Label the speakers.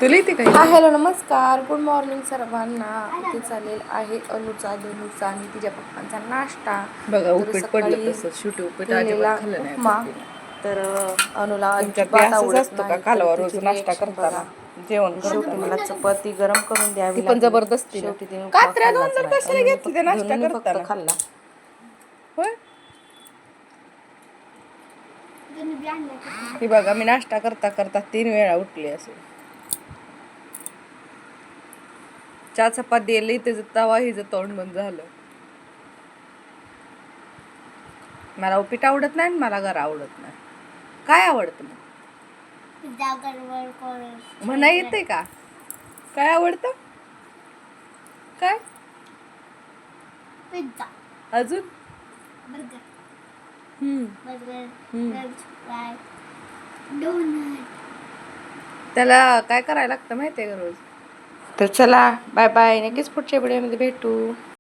Speaker 1: तुला येते काय?
Speaker 2: हा हॅलो नमस्कार गुड मॉर्निंग सर्वांना. इथे चालेल आहे अनुचा धनुचा आणि तिच्या पप्पांचा नाश्ता.
Speaker 1: बघा
Speaker 2: तर
Speaker 1: उपीट पडलं
Speaker 2: सकाळी
Speaker 1: तसं शेवटी उपीट
Speaker 2: केलेला
Speaker 1: अजिबात खाल्लं नाही
Speaker 2: उपमा.
Speaker 1: पप्पीने.
Speaker 2: तर अनुला
Speaker 1: तुमच्यात बी
Speaker 2: अजिबात
Speaker 1: असंच
Speaker 2: आवडत
Speaker 1: असतं का
Speaker 2: नाही. तर
Speaker 1: कालवा रोज
Speaker 2: तिची
Speaker 1: नाश्ता
Speaker 2: रिएक्शन
Speaker 1: करताना
Speaker 2: बघा.
Speaker 1: जेवण
Speaker 2: शेवटी
Speaker 1: करताना
Speaker 2: मला चपाती गरम करून
Speaker 1: ती
Speaker 2: द्यावी
Speaker 1: पण
Speaker 2: लागली.
Speaker 1: जबरदस्तीनं
Speaker 2: शेवटी तिने उपमा
Speaker 1: कात्र्या दोन
Speaker 2: खाल्लाच
Speaker 1: जर
Speaker 2: नाही.
Speaker 1: कशाला घेतली त्या नाश्ता
Speaker 2: धनुनी फक्त
Speaker 1: करताना
Speaker 2: खाल्ला.
Speaker 1: होय. ही बघा मी नाश्ता करता करता 3 वेळा उठली असे. चहा चपाती दिली त्याचं तवा हिचं तोंड बंद झालं. मला उपीट आवडत नाही आणि मला घर आवडत नाही. काय आवडतं मग? म्हणा येते का? काय आवडतं? काय
Speaker 3: पिझ्झा,
Speaker 1: अजून?
Speaker 3: बर्गर,
Speaker 1: हम्म.
Speaker 3: French fry, donut.
Speaker 1: त्याला काय करायला लागतं माहितीये का रोज? तर चला बाय बाय. नक्कीच पुढच्या व्हिडिओमध्ये भेटू.